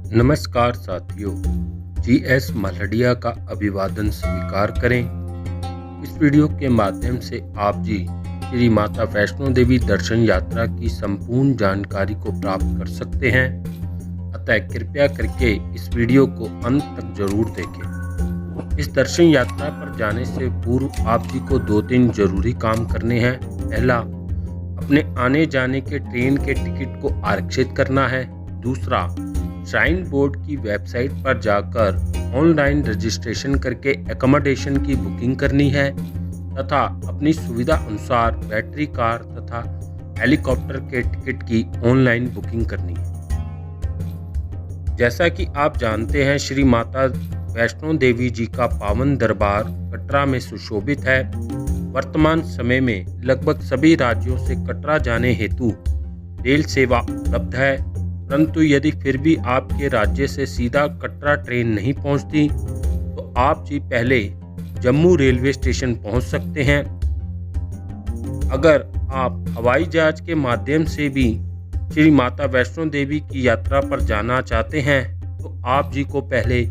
नमस्कार साथियों, जीएस मल्हड़िया का अभिवादन स्वीकार करें। इस वीडियो के माध्यम से आप श्री माता वैष्णो देवी दर्शन यात्रा की संपूर्ण जानकारी को प्राप्त कर सकते हैं। अतः कृपया करके इस वीडियो को अंत तक जरूर देखें। इस दर्शन यात्रा पर जाने से पूर्व आप को 2-3 जरूरी काम करने हैं। पहला, अपने आने जाने के ट्रेन के टिकट को आरक्षित करना है। दूसरा, श्राइन बोर्ड की वेबसाइट पर जाकर ऑनलाइन रजिस्ट्रेशन करके एकोमोडेशन की बुकिंग करनी है तथा अपनी सुविधा अनुसार बैटरी कार तथा हेलीकॉप्टर के टिकट की ऑनलाइन बुकिंग करनी है। जैसा कि आप जानते हैं, श्री माता वैष्णो देवी जी का पावन दरबार कटरा में सुशोभित है। वर्तमान समय में लगभग सभी राज्यों से कटरा जाने हेतु रेल सेवा उपलब्ध है, परंतु यदि फिर भी आपके राज्य से सीधा कटरा ट्रेन नहीं पहुंचती तो आप पहले जम्मू रेलवे स्टेशन पहुंच सकते हैं। अगर आप हवाई जहाज के माध्यम से भी श्री माता वैष्णो देवी की यात्रा पर जाना चाहते हैं तो आप को पहले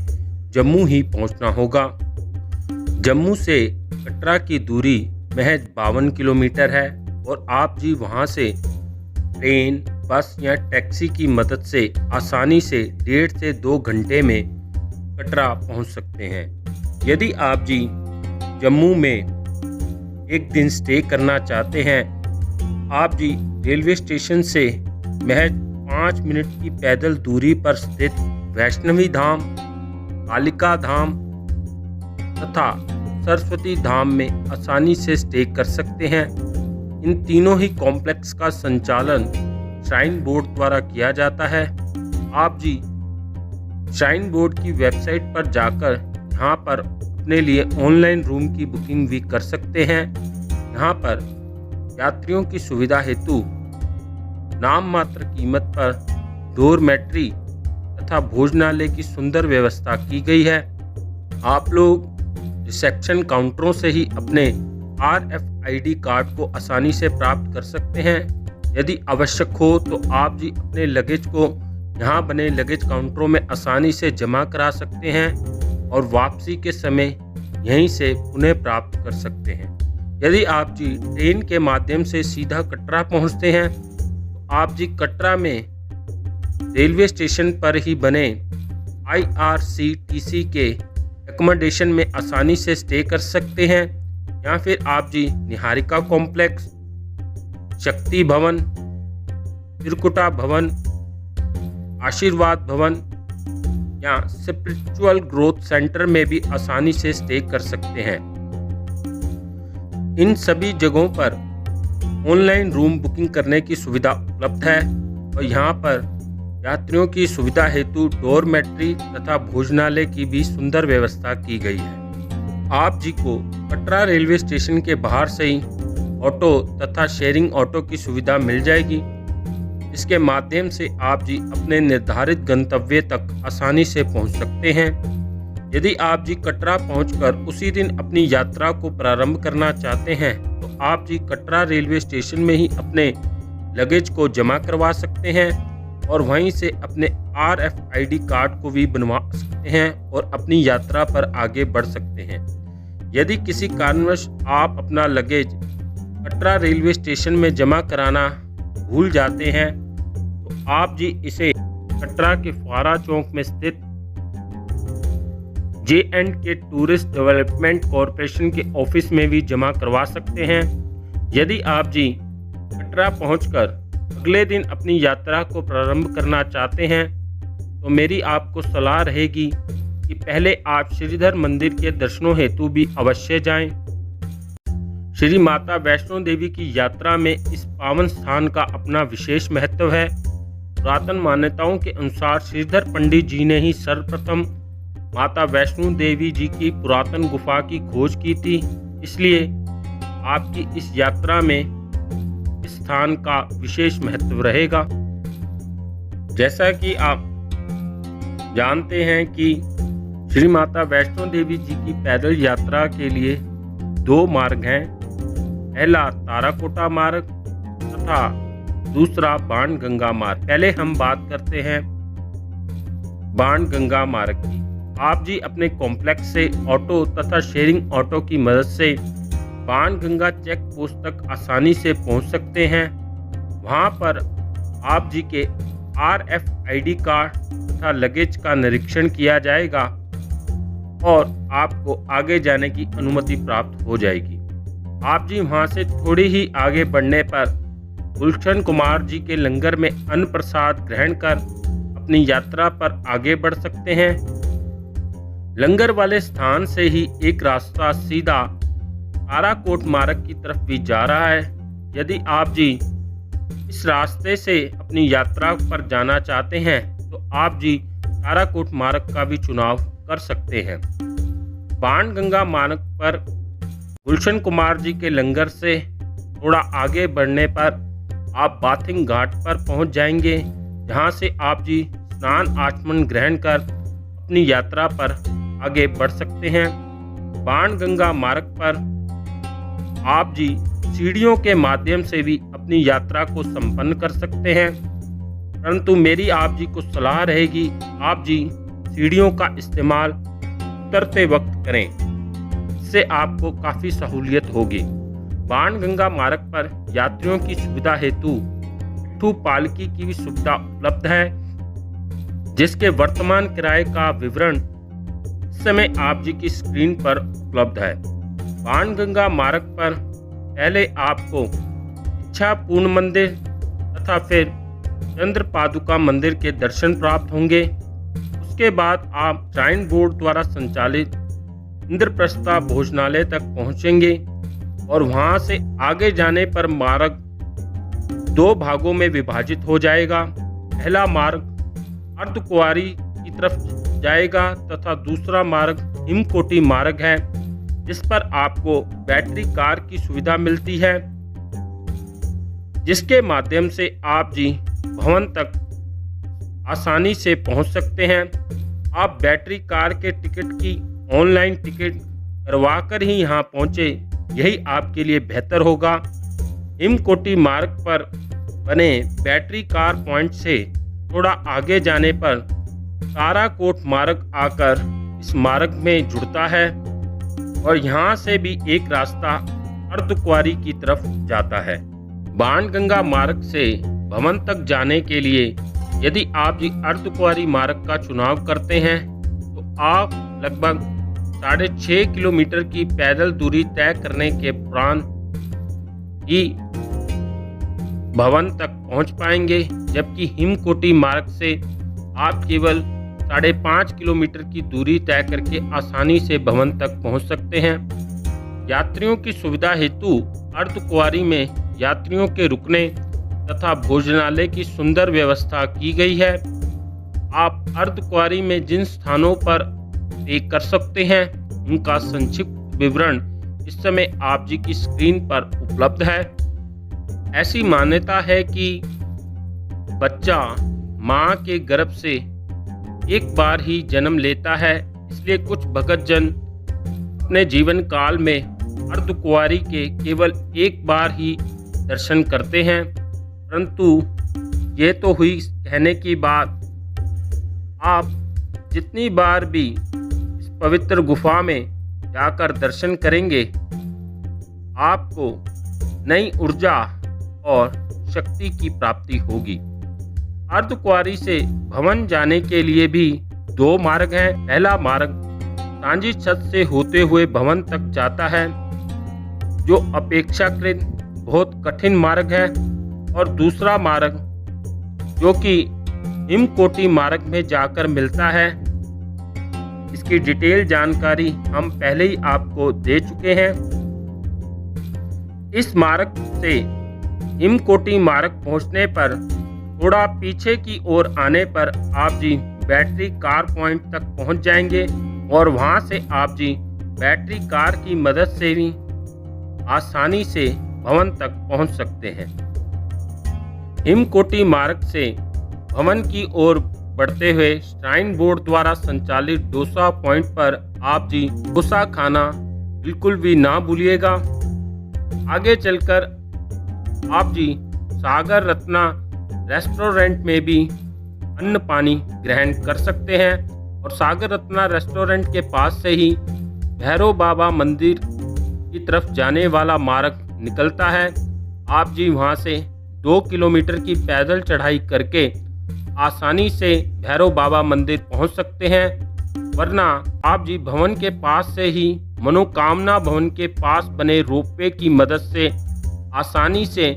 जम्मू ही पहुंचना होगा। जम्मू से कटरा की दूरी महज 52 किलोमीटर है और आप वहां से ट्रेन, बस या टैक्सी की मदद से आसानी से 1.5 से 2 घंटे में कटरा पहुंच सकते हैं। यदि आप जम्मू में एक दिन स्टे करना चाहते हैं, आप रेलवे स्टेशन से महज 5 मिनट की पैदल दूरी पर स्थित वैष्णवी धाम, कालिका धाम तथा सरस्वती धाम में आसानी से स्टे कर सकते हैं। इन तीनों ही कॉम्प्लेक्स का संचालन श्राइन बोर्ड द्वारा किया जाता है। आप श्राइन बोर्ड की वेबसाइट पर जाकर यहाँ पर अपने लिए ऑनलाइन रूम की बुकिंग भी कर सकते हैं। यहाँ पर यात्रियों की सुविधा हेतु नाम मात्र कीमत पर डोरमेट्री तथा भोजनालय की सुंदर व्यवस्था की गई है। आप लोग रिसेप्शन काउंटरों से ही अपने RFID कार्ड को आसानी से प्राप्त कर सकते हैं। यदि आवश्यक हो तो आप अपने लगेज को यहाँ बने लगेज काउंटरों में आसानी से जमा करा सकते हैं और वापसी के समय यहीं से पुनः प्राप्त कर सकते हैं। यदि आप ट्रेन के माध्यम से सीधा कटरा पहुँचते हैं तो आप कटरा में रेलवे स्टेशन पर ही बने IRCTC के एकोमोडेशन में आसानी से स्टे कर सकते हैं, या फिर आप निहारिका कॉम्प्लेक्स, शक्ति भवन, त्रिकुटा भवन, आशीर्वाद भवन या स्पिरिचुअल ग्रोथ सेंटर में भी आसानी से स्टे कर सकते हैं। इन सभी जगहों पर ऑनलाइन रूम बुकिंग करने की सुविधा उपलब्ध है और यहाँ पर यात्रियों की सुविधा हेतु डोरमेट्री तथा भोजनालय की भी सुंदर व्यवस्था की गई है। आप को कटरा रेलवे स्टेशन के बाहर से ही ऑटो तथा शेयरिंग ऑटो की सुविधा मिल जाएगी। इसके माध्यम से आप अपने निर्धारित गंतव्य तक आसानी से पहुंच सकते हैं। यदि आप कटरा पहुंचकर उसी दिन अपनी यात्रा को प्रारंभ करना चाहते हैं तो आप कटरा रेलवे स्टेशन में ही अपने लगेज को जमा करवा सकते हैं और वहीं से अपने RFID कार्ड को भी बनवा सकते हैं और अपनी यात्रा पर आगे बढ़ सकते हैं। यदि किसी कारणवश आप अपना लगेज कटरा रेलवे स्टेशन में जमा कराना भूल जाते हैं तो आप इसे कटरा के फुआरा चौक में स्थित J&K टूरिस्ट डेवलपमेंट कॉरपोरेशन के ऑफिस में भी जमा करवा सकते हैं। यदि आप कटरा पहुंचकर अगले दिन अपनी यात्रा को प्रारंभ करना चाहते हैं तो मेरी आपको सलाह रहेगी कि पहले आप श्रीधर मंदिर के दर्शनों हेतु भी अवश्य जाएं। श्री माता वैष्णो देवी की यात्रा में इस पावन स्थान का अपना विशेष महत्व है। पुरातन मान्यताओं के अनुसार श्रीधर पंडित जी ने ही सर्वप्रथम माता वैष्णो देवी जी की पुरातन गुफा की खोज की थी। इसलिए आपकी इस यात्रा में स्थान का विशेष महत्व रहेगा। जैसा कि आप जानते हैं कि श्री माता वैष्णो देवी जी की पैदल यात्रा के लिए 2 मार्ग हैं। पहला ताराकोटा मार्ग तथा दूसरा बाणगंगा मार्ग। पहले हम बात करते हैं बाणगंगा मार्ग की। आप जी अपने कॉम्प्लेक्स से ऑटो तथा शेयरिंग ऑटो की मदद से बाणगंगा चेक पोस्ट तक आसानी से पहुंच सकते हैं। वहां पर आप जी के RFID कार्ड तथा लगेज का निरीक्षण किया जाएगा और आपको आगे जाने की अनुमति प्राप्त हो जाएगी। आप जी वहां से थोड़ी ही आगे बढ़ने पर गुलशन कुमार जी के लंगर में अन्न प्रसाद ग्रहण कर अपनी यात्रा पर आगे बढ़ सकते हैं। लंगर वाले स्थान से ही एक रास्ता सीधा ताराकोट मार्ग की तरफ भी जा रहा है। यदि आप जी इस रास्ते से अपनी यात्रा पर जाना चाहते हैं तो आप जी ताराकोट मार्ग का भी चुनाव कर सकते हैं। बाणगंगा मार्ग पर गुलशन कुमार जी के लंगर से थोड़ा आगे बढ़ने पर आप बाथिंग घाट पर पहुंच जाएंगे, जहां से आप जी स्नान आचमन ग्रहण कर अपनी यात्रा पर आगे बढ़ सकते हैं। बाणगंगा मार्ग पर आप जी सीढ़ियों के माध्यम से भी अपनी यात्रा को संपन्न कर सकते हैं, परंतु मेरी आप जी को सलाह रहेगी आप जी सीढ़ियों का इस्तेमाल उतरते वक्त करें, इससे आपको काफ़ी सहूलियत होगी। बाणगंगा मार्ग पर यात्रियों की सुविधा हेतु पिट्ठू पालकी की भी सुविधा उपलब्ध है, जिसके वर्तमान किराए का विवरण इस समय आप जी की स्क्रीन पर उपलब्ध है। बाणगंगा मार्ग पर पहले आपको इच्छापूर्ण मंदिर तथा फिर चंद्र पादुका मंदिर के दर्शन प्राप्त होंगे। उसके बाद आप श्राइन बोर्ड द्वारा संचालित इंद्रप्रस्था भोजनालय तक पहुंचेंगे और वहां से आगे जाने पर मार्ग दो भागों में विभाजित हो जाएगा। पहला मार्ग अर्धकुंवारी की तरफ जाएगा तथा दूसरा मार्ग हिमकोटी मार्ग है, जिस पर आपको बैटरी कार की सुविधा मिलती है, जिसके माध्यम से आप जी भवन तक आसानी से पहुंच सकते हैं। आप बैटरी कार के टिकट की ऑनलाइन टिकट करवाकर ही यहां पहुंचे, यही आपके लिए बेहतर होगा। हिमकोटी मार्ग पर बने बैटरी कार पॉइंट से थोड़ा आगे जाने पर ताराकोट मार्ग आकर इस मार्ग में जुड़ता है और यहाँ से भी एक रास्ता अर्धकुंवारी की तरफ जाता है। बाणगंगा मार्ग से भवन तक जाने के लिए यदि आप जी अर्धकुंवारी मार्ग का चुनाव करते हैं तो आप लगभग 6.5 किलोमीटर की पैदल दूरी तय करने के उपरांत ही भवन तक पहुंच पाएंगे, जबकि हिमकोटी मार्ग से आप केवल 5.5 किलोमीटर की दूरी तय करके आसानी से भवन तक पहुंच सकते हैं। यात्रियों की सुविधा हेतु अर्धकुंवारी में यात्रियों के रुकने तथा भोजनालय की सुंदर व्यवस्था की गई है। आप अर्धकुंवारी में जिन स्थानों पर स्टे कर सकते हैं उनका संक्षिप्त विवरण इस समय आप जी की स्क्रीन पर उपलब्ध है। ऐसी मान्यता है कि बच्चा मां के गर्भ से एक बार ही जन्म लेता है, इसलिए कुछ भगत जन अपने जीवन काल में अर्धकुंवारी के केवल एक बार ही दर्शन करते हैं, परंतु ये तो हुई कहने की बात। आप जितनी बार भी इस पवित्र गुफा में जाकर दर्शन करेंगे, आपको नई ऊर्जा और शक्ति की प्राप्ति होगी। अर्धकुंवारी से भवन जाने के लिए भी दो मार्ग हैं। पहला मार्ग सांझी छत से होते हुए भवन तक जाता है, जो अपेक्षाकृत बहुत कठिन मार्ग है, और दूसरा मार्ग जो कि हिमकोटी मार्ग में जाकर मिलता है। इसकी डिटेल जानकारी हम पहले ही आपको दे चुके हैं। इस मार्ग से हिमकोटी मार्ग पहुंचने पर थोड़ा पीछे की ओर आने पर आप जी बैटरी कार पॉइंट तक पहुंच जाएंगे और वहां से आप जी बैटरी कार की मदद से भी आसानी से भवन तक पहुंच सकते हैं। हिमकोटी मार्ग से भवन की ओर बढ़ते हुए श्राइन बोर्ड द्वारा संचालित डोसा पॉइंट पर आप जी डोसा खाना बिल्कुल भी ना भूलिएगा। आगे चलकर आप जी सागर रत्ना रेस्टोरेंट में भी अन्न पानी ग्रहण कर सकते हैं। और सागर रत्ना रेस्टोरेंट के पास से ही भैरव बाबा मंदिर की तरफ जाने वाला मार्ग निकलता है। आप जी वहां से 2 किलोमीटर की पैदल चढ़ाई करके आसानी से भैरव बाबा मंदिर पहुंच सकते हैं। वरना आप जी भवन के पास से ही मनोकामना भवन के पास बने रोपवे की मदद से आसानी से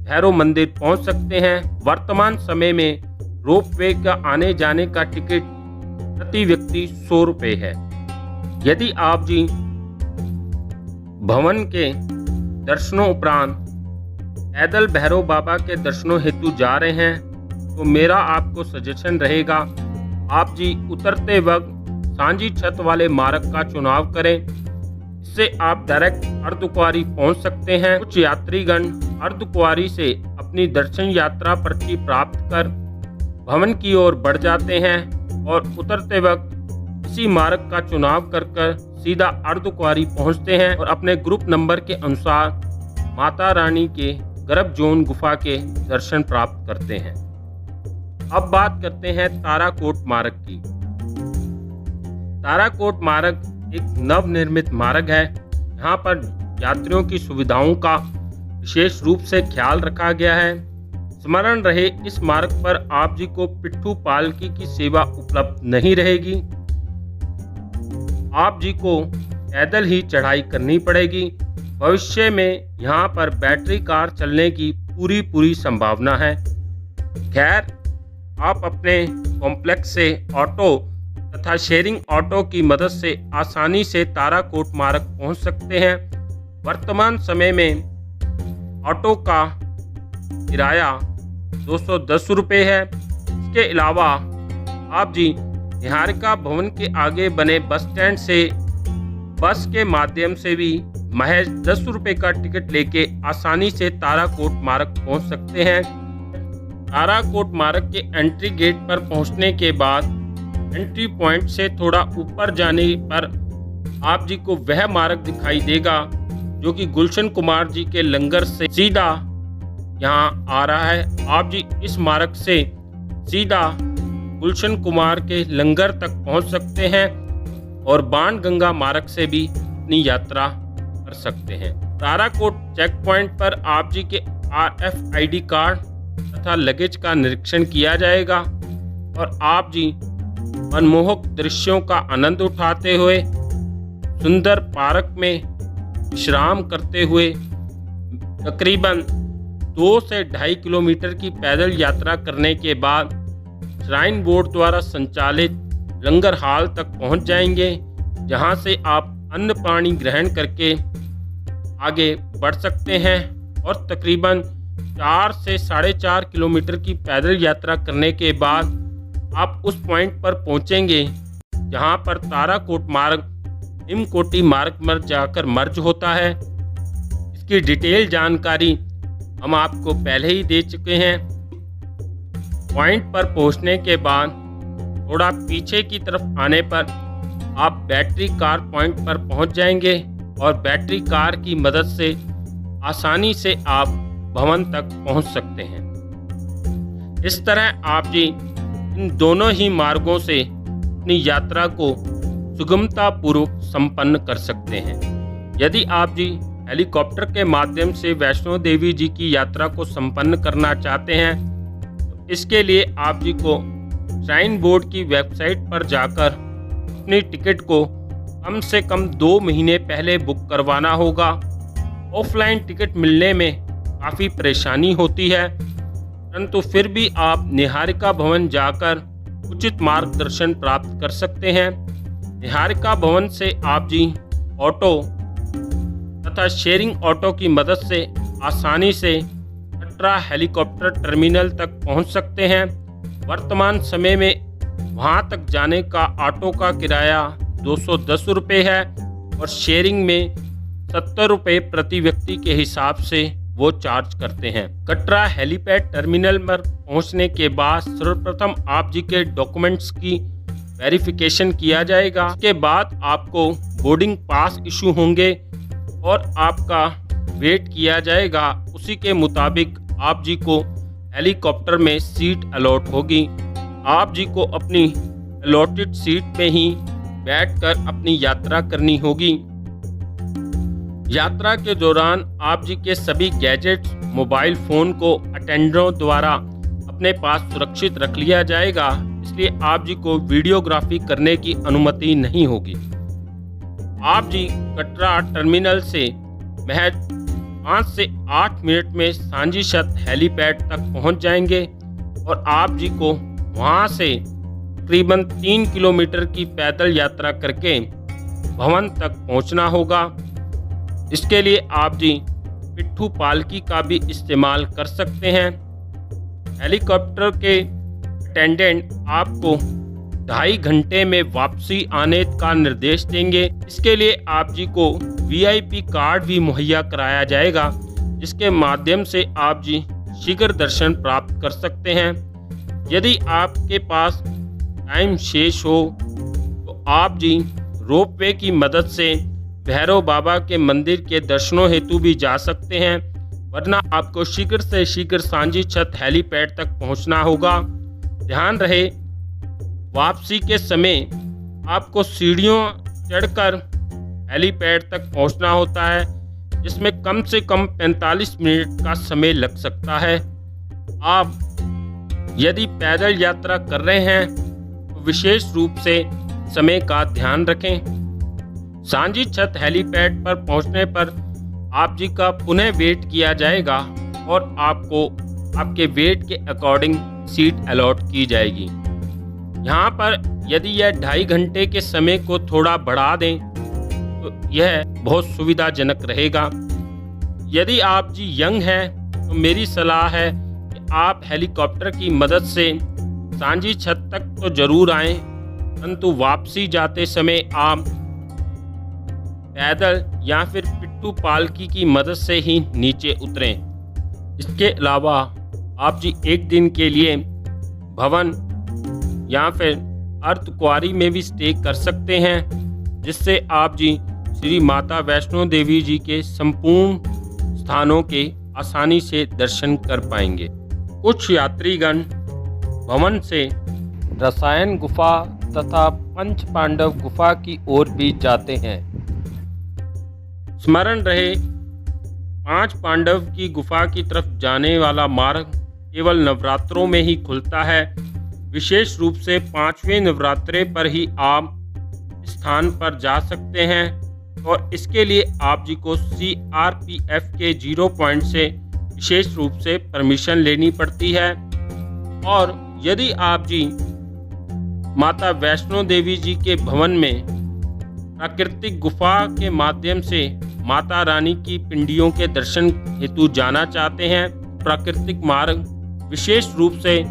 भैरव मंदिर पहुंच सकते हैं। वर्तमान समय में रोपवे का आने जाने का टिकट प्रति व्यक्ति 100 रुपये है। यदि आप जी भवन के दर्शनों उपरांत पैदल भैरव बाबा के दर्शनों हेतु जा रहे हैं तो मेरा आपको सजेशन रहेगा आप जी उतरते वक्त सांझी छत वाले मार्ग का चुनाव करें। इससे आप डायरेक्ट अर्धकुंवारी पहुंच सकते हैं। कुछ यात्रीगण अर्धकुंवारी से अपनी दर्शन यात्रा पर्ची प्राप्त कर भवन की ओर बढ़ जाते हैं और उतरते वक्त इसी मार्ग का चुनाव कर सीधा अर्धकुंवारी पहुंचते हैं और अपने ग्रुप नंबर के अनुसार माता रानी के गर्भ जोन गुफा के दर्शन प्राप्त करते हैं। अब बात करते हैं ताराकोट मार्ग की। ताराकोट मार्ग एक नवनिर्मित मार्ग है। यहाँ पर यात्रियों की सुविधाओं का विशेष रूप से ख्याल रखा गया है। स्मरण रहे इस मार्ग पर आप जी को पिट्ठू पालकी की सेवा उपलब्ध नहीं रहेगी। आप जी को पैदल ही चढ़ाई करनी पड़ेगी। भविष्य में यहाँ पर बैटरी कार चलने की पूरी संभावना है। खैर, आप अपने कॉम्प्लेक्स से ऑटो तथा शेयरिंग ऑटो की मदद से आसानी से ताराकोट मार्ग पहुँच सकते हैं। वर्तमान समय में ऑटो का किराया 210 रुपये है। इसके अलावा आप जी निहारिका भवन के आगे बने बस स्टैंड से बस के माध्यम से भी महज 10 रुपये का टिकट लेके आसानी से ताराकोट मार्ग पहुंच सकते हैं। ताराकोट मार्ग के एंट्री गेट पर पहुंचने के बाद एंट्री पॉइंट से थोड़ा ऊपर जाने पर आप जी को वह मार्ग दिखाई देगा जो कि गुलशन कुमार जी के लंगर से सीधा यहाँ आ रहा है। आप जी इस मार्ग से सीधा गुलशन कुमार के लंगर तक पहुँच सकते हैं और बाण गंगा मार्ग से भी अपनी यात्रा कर सकते हैं। ताराकोट चेक पॉइंट पर आप जी के RFID कार्ड तथा लगेज का निरीक्षण किया जाएगा और आप जी मनमोहक दृश्यों का आनंद उठाते हुए सुंदर पार्क में विश्राम करते हुए तकरीबन 2 से 2.5 किलोमीटर की पैदल यात्रा करने के बाद श्राइन बोर्ड द्वारा संचालित लंगर हाल तक पहुंच जाएंगे, जहां से आप अन्न पानी ग्रहण करके आगे बढ़ सकते हैं और तकरीबन 4 से 4.5 किलोमीटर की पैदल यात्रा करने के बाद आप उस पॉइंट पर पहुंचेंगे जहां पर ताराकोट मार्ग हिमकोटी मार्ग में जाकर मर्ज होता है। इसकी डिटेल जानकारी हम आपको पहले ही दे चुके हैं। पॉइंट पर पहुंचने के बाद थोड़ा पीछे की तरफ आने पर आप बैटरी कार पॉइंट पर पहुंच जाएंगे और बैटरी कार की मदद से आसानी से आप भवन तक पहुंच सकते हैं। इस तरह आप जी इन दोनों ही मार्गों से अपनी यात्रा को सुगमता पूर्वक संपन्न कर सकते हैं। यदि आप जी हेलीकॉप्टर के माध्यम से वैष्णो देवी जी की यात्रा को संपन्न करना चाहते हैं तो इसके लिए आप जी को श्राइन बोर्ड की वेबसाइट पर जाकर अपनी टिकट को कम से कम 2 महीने पहले बुक करवाना होगा। ऑफलाइन टिकट मिलने में काफ़ी परेशानी होती है, परंतु फिर भी आप निहारिका भवन जाकर उचित मार्गदर्शन प्राप्त कर सकते हैं। निहारिका भवन से आप जी ऑटो तथा शेयरिंग ऑटो की मदद से आसानी से कटरा हेलीकॉप्टर टर्मिनल तक पहुंच सकते हैं। वर्तमान समय में वहां तक जाने का ऑटो का किराया 210 रुपये है और शेयरिंग में 70 रुपये प्रति व्यक्ति के हिसाब से वो चार्ज करते हैं। कटरा हेलीपैड टर्मिनल पर पहुंचने के बाद सर्वप्रथम आप जी के डॉक्यूमेंट्स की वेरिफिकेशन किया जाएगा। इसके बाद आपको बोर्डिंग पास इशू होंगे और आपका वेट किया जाएगा। उसी के मुताबिक आप जी को हेलीकॉप्टर में सीट अलॉट होगी। आप जी को अपनी अलॉटेड सीट में ही बैठकर अपनी यात्रा करनी होगी। यात्रा के दौरान आप जी के सभी गैजेट्स, मोबाइल फ़ोन को अटेंडरों द्वारा अपने पास सुरक्षित रख लिया जाएगा, इसलिए आप जी को वीडियोग्राफी करने की अनुमति नहीं होगी। आप जी कटरा टर्मिनल से महज 5 से 8 मिनट में सांझी छत हेलीपैड तक पहुंच जाएंगे और आप जी को वहां से तकरीबन 3 किलोमीटर की पैदल यात्रा करके भवन तक पहुंचना होगा। इसके लिए आप जी पिट्ठू पालकी का भी इस्तेमाल कर सकते हैं। हेलीकॉप्टर के अटेंडेंट आपको 2.5 घंटे में वापसी आने का निर्देश देंगे। इसके लिए आप जी को VIP कार्ड भी मुहैया कराया जाएगा, जिसके माध्यम से आप जी शीघ्र दर्शन प्राप्त कर सकते हैं। यदि आपके पास टाइम शेष हो तो आप जी रोपवे की मदद से भैरव बाबा के मंदिर के दर्शनों हेतु भी जा सकते हैं, वरना आपको शीघ्र से शीघ्र सांझी छत हेलीपैड तक पहुंचना होगा। ध्यान रहे, वापसी के समय आपको सीढ़ियों चढ़कर हेलीपैड तक पहुंचना होता है, जिसमें कम से कम 45 मिनट का समय लग सकता है। आप यदि पैदल यात्रा कर रहे हैं तो विशेष रूप से समय का ध्यान रखें। सांझी छत हेलीपैड पर पहुंचने पर आप जी का पुनः वेट किया जाएगा और आपको आपके वेट के अकॉर्डिंग सीट अलॉट की जाएगी। यहाँ पर यदि यह 2.5 घंटे के समय को थोड़ा बढ़ा दें तो यह बहुत सुविधाजनक रहेगा। यदि आप जी यंग हैं तो मेरी सलाह है कि आप हेलीकॉप्टर की मदद से सांझी छत तक तो जरूर आएं, परंतु वापसी जाते समय आप पैदल या फिर पिट्ठू पालकी की मदद से ही नीचे उतरें। इसके अलावा आप जी एक दिन के लिए भवन या फिर अर्धकुंवारी में भी स्टे कर सकते हैं, जिससे आप जी श्री माता वैष्णो देवी जी के संपूर्ण स्थानों के आसानी से दर्शन कर पाएंगे। कुछ यात्रीगण भवन से रसायन गुफा तथा पंच पांडव गुफा की ओर भी जाते हैं। स्मरण रहे, 5 पांडव की गुफा की तरफ जाने वाला मार्ग केवल नवरात्रों में ही खुलता है। विशेष रूप से 5वें नवरात्रे पर ही आप इस स्थान पर जा सकते हैं और इसके लिए आप जी को CRPF के 0 पॉइंट से विशेष रूप से परमिशन लेनी पड़ती है। और यदि आप जी माता वैष्णो देवी जी के भवन में प्राकृतिक गुफा के माध्यम से माता रानी की पिंडियों के दर्शन हेतु जाना चाहते हैं, प्राकृतिक मार्ग विशेष रूप से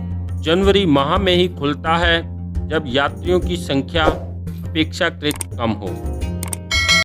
जनवरी माह में ही खुलता है, जब यात्रियों की संख्या अपेक्षाकृत कम हो।